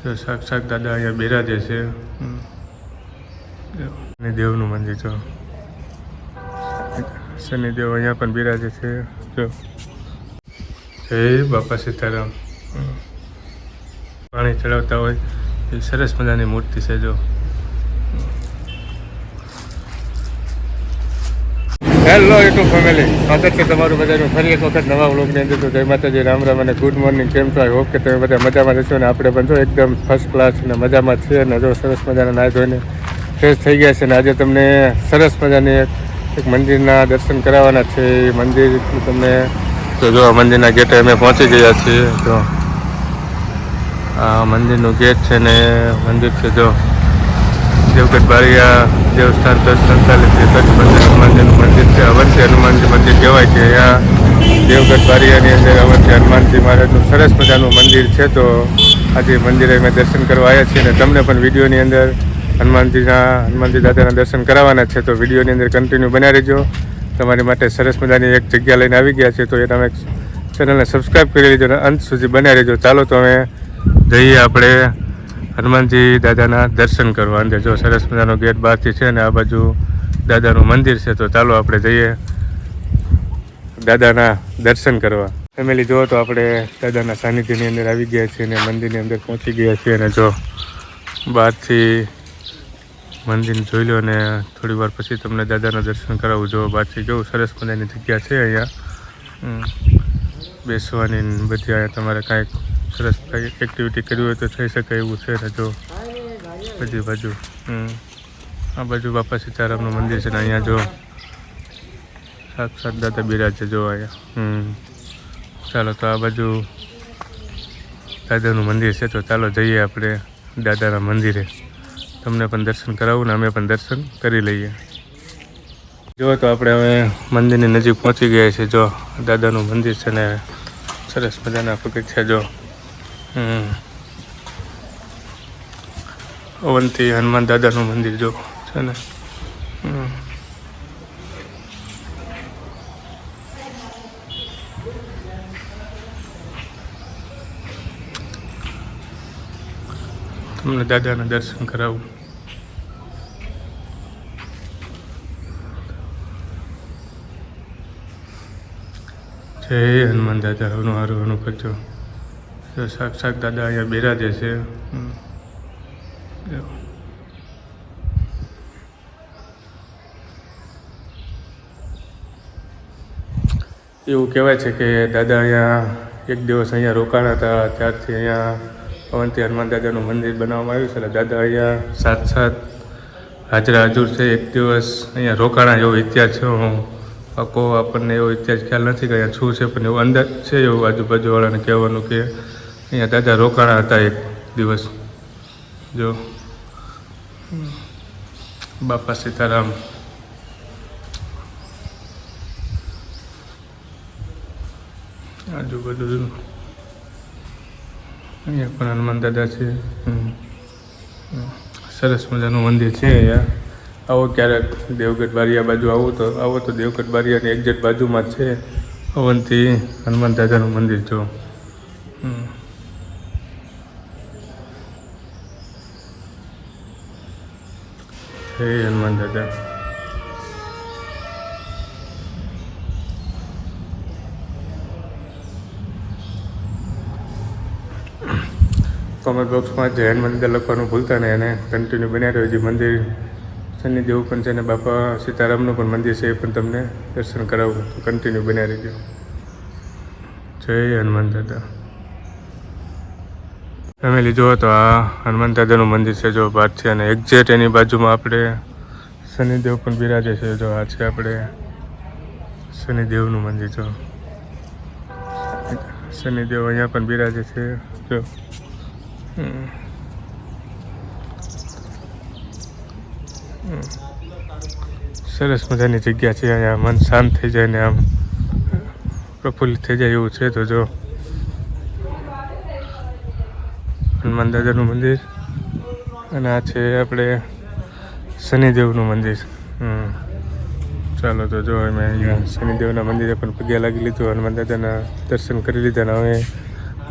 જો સાક્ષાત દાદા અહીંયા બિરાજે છે. શનિદેવનું મંદિર જો શનિદેવ અહીંયા પણ બિરાજે છે. જો જય બાપા સીતારામ. પાણી ચડાવતા હોય એ સરસ મજાની મૂર્તિ છે. જો હેલો યુટ્યુબ ફેમિલી, સ્વાગત છે તમારું બધાનું ફરી એક વખત નવા વ્લોગની અંદર. તો જય માતાજી, રામ રામ અને ગુડ મોર્નિંગ. કેમ છો? આઈ હોપ કે તમે બધા મજામાં રહેશો ને આપણે પણ જો એકદમ ફર્સ્ટ ક્લાસ અને મજામાં જ છે. અને જો સરસ મજાના નાહી ધોઈને ફ્રેશ થઈ ગયા છે. અને આજે તમને સરસ મજાની એક મંદિરના દર્શન કરાવવાના છે. એ મંદિર તમને તો જો મંદિરના ગેટે અમે પહોંચી ગયા છીએ. જો આ મંદિરનું ગેટ છે ને મંદિર છે જો દેવગઢ બારિયા દેવસ્થાન ટ્રસ્ટ સંચાલિત છે. કચ્છ હનુમાનજીનું મંદિર છે. અવંતી હનુમાનજી મંદિર કહેવાય છે. અહીંયા દેવગઢ બારિયાની અંદર અવંતી હનુમાનજી મહારાજનું સરસ મજાનું મંદિર છે. તો આજે મંદિરે અમે દર્શન કરવા આવ્યા છીએ અને તમને પણ વિડીયોની અંદર હનુમાનજી દાદાના દર્શન કરાવવાના છે. તો વિડીયોની અંદર કન્ટિન્યુ બનાવી રહેજો. તમારી માટે સરસ મજાની એક જગ્યા લઈને આવી ગયા છે. તો એ તમે ચેનલને સબસ્ક્રાઈબ કરી લેજો અને અંત સુધી બનાવી રહેજો. ચાલો તો અમે જઈએ આપણે હનુમાનજી દાદાના દર્શન કરવા. અંદર જો સરસ મજાનો ગેટ બહારથી છે અને આ બાજુ દાદાનું મંદિર છે. તો ચાલો આપણે જઈએ દાદાના દર્શન કરવા. ફેમિલી જુઓ તો આપણે દાદાના સાનિધ્યની અંદર આવી ગયા છીએ અને મંદિરની અંદર પહોંચી ગયા છીએ. અને જો બહારથી મંદિર જોઈ લો અને થોડી વાર પછી તમને દાદાના દર્શન કરાવું. જો બહારથી કેવું સરસ મજાની જગ્યા છે. અહીંયા બેસવાની બધી અહીંયા તમારે કાંઈક સરસ એક્ટિવિટી કરવી હોય તો થઈ શકે એવું છે. ને જો બધી બાજુ આ બાજુ બાપા સીતારામનું મંદિર છે ને અહીંયા જો સાક્ષાત દાદા બિરાજે જો અહીંયા. ચાલો તો આ બાજુ દાદાનું મંદિર છે. તો ચાલો જઈએ આપણે દાદાના મંદિરે. તમને પણ દર્શન કરાવું ને અમે પણ દર્શન કરી લઈએ. જો તો આપણે હવે મંદિરની નજીક પહોંચી ગયા છીએ. જો દાદાનું મંદિર છે ને સરસ મજાના પગથિયા જો અવંતી હનુમાન દાદાનું મંદિર જો છે ને. તમને દાદાના દર્શન કરાવું. જય હનુમાન દાદા. હનું હારું હનું કરજો. જો સાક્ષાત દાદા અહીંયા બિરાજે છે. એવું કહેવાય છે કે દાદા અહીંયા એક દિવસ અહીંયા રોકાણા હતા. ત્યારથી અહીંયા અવંતી હનુમાન દાદાનું મંદિર બનાવવામાં આવ્યું છે. એટલે દાદા અહીંયા સાક્ષાત હાજરા હજુર છે. એક દિવસ અહીંયા રોકાણા એવો ઇતિહાસ છે. હું પાકો આપણને એવો ઇતિહાસ ખ્યાલ નથી કે અહીંયા શું છે, પણ એવું અંદાજ છે એવું આજુબાજુવાળાને કહેવાનું કે અહીંયા દાદા રોકાણા હતા એક દિવસ. જો બાપા સીતારામ. આજુબાજુ અહીંયા પણ હનુમાન દાદા છે. સરસ મજાનું મંદિર છે અહીંયા. આવો ક્યારેક દેવગઢ બારિયા બાજુ આવો તો દેવગઢ બારિયાની એક્ઝેક્ટ બાજુમાં જ છે અવંતી હનુમાન દાદાનું મંદિર. જો જય હનુમાન દાદા. કોમેન્ટ બોક્સમાં જય હનુમાન દાદા લખવાનું ભૂલતા નહીં અને કન્ટિન્યુ બન્યા રહ્યો. જે મંદિર શનિદેવ પણ છે ને બાપા સીતારામનું પણ મંદિર છે. એ પણ તમને દર્શન કરાવું. તો કન્ટિન્યુ બન્યા રહેજો. જય હનુમાન દાદા. ફેમિલી જુઓ તો આ હનુમાન દાદાનું મંદિર છે જો બહારથી. અને એક્ઝેક્ટ એની બાજુમાં આપણે શનિદેવ પણ બિરાજે છે. જો આ છે આપણે શનિદેવનું મંદિર. જો શનિદેવ અહીંયા પણ બિરાજે છે. જો સરસ મજાની જગ્યા છે. અહીંયા મન શાંત થઈ જાય ને આમ પ્રફુલ્લિત થઈ જાય એવું છે. તો જો હનુમાન દાદાનું મંદિર અને આ છે આપણે શનિદેવનું મંદિર. ચાલો તો જો અમે અહીંયા શનિદેવના મંદિરે પણ પગે લાગી લીધું, હનુમાન દાદાના દર્શન કરી લીધા. ને હવે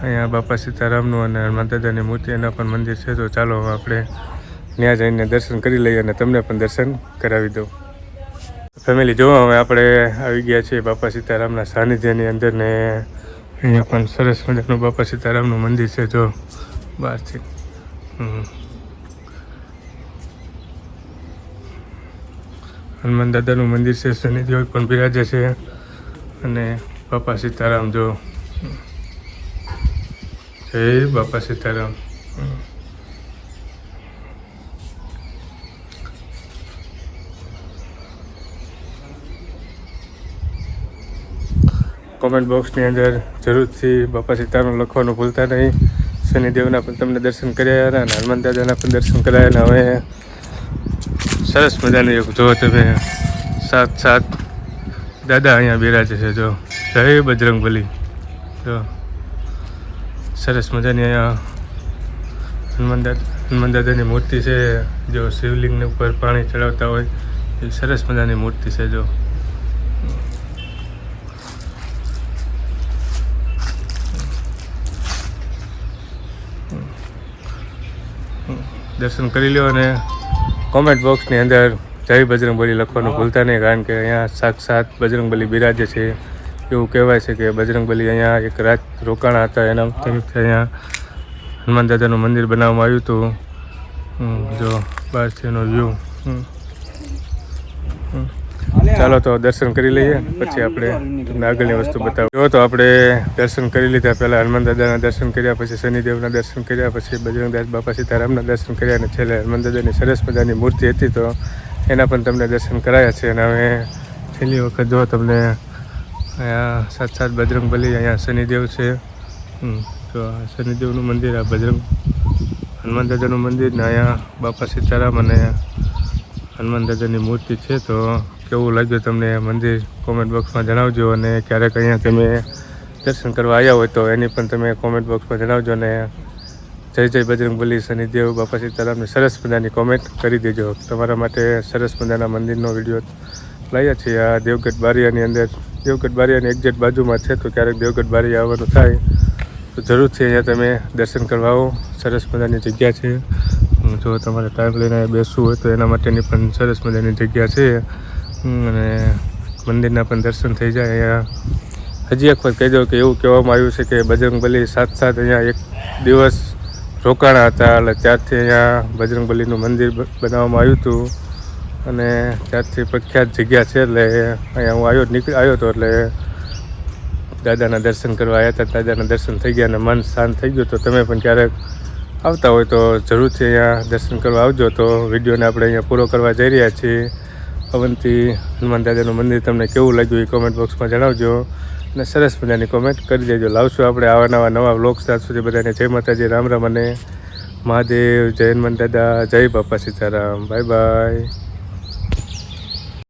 અહીંયા બાપા સીતારામનું અને હનુમાન દાદાની મૂર્તિ એના પણ મંદિર છે. તો ચાલો આપણે ત્યાં જઈને દર્શન કરી લઈએ અને તમને પણ દર્શન કરાવી દઉં. ફેમિલી જો હવે આપણે આવી ગયા છીએ બાપા સીતારામના સાનિધ્યની અંદર ને અહીંયા પણ સરસ મજાનું બાપા સીતારામનું મંદિર છે. જો બહારથી હનુમાન દાદાનું મંદિર છે, શનિદેવ પણ બિરાજે છે અને બાપા સીતારામ જો જય બાપા સીતારામ. કોમેન્ટ બોક્સની અંદર જરૂરથી બાપા સીતારામ લખવાનું ભૂલતા નહીં. શનિદેવના પણ તમને દર્શન કર્યા અને હનુમાન દાદાના પણ દર્શન કરાયા. હવે સરસ મજાની એક જો તમે સાત દાદા અહીંયા બિરાજે છે. જો જય બજરંગબલી. જો સરસ મજાની અહીંયા હનુમાન દાદાની મૂર્તિ છે. જો શિવલિંગને ઉપર પાણી ચડાવતા હોય એ સરસ મજાની મૂર્તિ છે. જો દર્શન કરી લો અને કોમેન્ટ બોક્સની અંદર જય બજરંગબલી લખવાનું ભૂલતા નહીં, કારણ કે અહીંયા સાક્ષાત બજરંગબલી બિરાજે છે. એવું કહેવાય છે કે બજરંગબલી અહીંયા એક રાત રોકાણા હતા. એના તરફથી અહીંયા હનુમાન દાદાનું મંદિર બનાવવામાં આવ્યું હતું. જો બહારથી એનો વ્યૂ. ચાલો તો દર્શન કરી લઈએ, પછી આપણે તમને આગળની વસ્તુ બતાવીએ. જો તો આપણે દર્શન કરી લીધા. પહેલાં હનુમાન દાદાના દર્શન કર્યા, પછી શનિદેવના દર્શન કર્યા, પછી બજરંગદાસ બાપા સીતારામના દર્શન કર્યા અને છેલ્લે હનુમાન દાદાની સરસ મજાની મૂર્તિ હતી તો એના પણ તમને દર્શન કરાયા છે. અને હવે છેલ્લી વખત જો તમને અહીંયા સાક્ષાત બજરંગબલી, અહીંયા શનિદેવ છે. તો આ શનિદેવનું મંદિર, આ હનુમાન દાદાનું મંદિર ને અહીંયા બાપા સીતારામ અને હનુમાન દાદાની મૂર્તિ છે. તો કેવું લાગ્યું તમને મંદિર કોમેન્ટ બોક્સમાં જણાવજો. અને ક્યારેક અહીંયા તમે દર્શન કરવા આવ્યા હોય તો એની પણ તમે કોમેન્ટ બોક્સમાં જણાવજો. અને જય જય બજરંગબલી, શનિદેવ, બાપા સીતારામની સરસ મજાની કોમેન્ટ કરી દેજો. તમારા માટે સરસ મજાના મંદિરનો વિડીયો લાવ્યા છીએ. આ દેવગઢ બારિયાની અંદર, દેવગઢ બારિયાની એક્ઝેક્ટ બાજુમાં છે. તો ક્યારેક દેવગઢ બારિયા આવવાનું થાય તો જરૂરથી અહીંયા તમે દર્શન કરવા આવો. સરસ મજાની જગ્યા છે. જો તમારે ટાઈમ લઈને બેસવું હોય તો એના માટેની પણ સરસ મજાની જગ્યા છે. અને મંદિરના પણ દર્શન થઈ જાય. અહીંયા હજી એક વખત કહી દઉં કે એવું કહેવામાં આવ્યું છે કે બજરંગબલી સાક્ષાત અહીંયા એક દિવસ રોકાણા હતા. એટલે ત્યારથી અહીંયા બજરંગબલીનું મંદિર બનાવવામાં આવ્યું હતું અને ત્યારથી પ્રખ્યાત જગ્યા છે. એટલે અહીંયા હું આવ્યો હતો એટલે દાદાના દર્શન કરવા આવ્યા હતા. દાદાના દર્શન થઈ ગયા અને મન શાંત થઈ ગયું. તો તમે પણ ક્યારેક આવતા હોય તો જરૂરથી અહીંયા દર્શન કરવા આવજો. તો વિડીયોને આપણે અહીંયા પૂરો કરવા જઈ રહ્યા છીએ. અવંતી હનુમાન દાદાનું મંદિર તમને કેવું લાગ્યું એ કોમેન્ટ બોક્સમાં જણાવજો અને સરસ મજાની કોમેન્ટ કરી દેજો. લાવશું આપણે આવા નવા વ્લોગ્સ. ત્યાં સુધી બધાને જય માતાજી, રામ રામ અને મહાદેવ, જય હનુમાન દાદા, જય બાપા સીતારામ. Bye bye.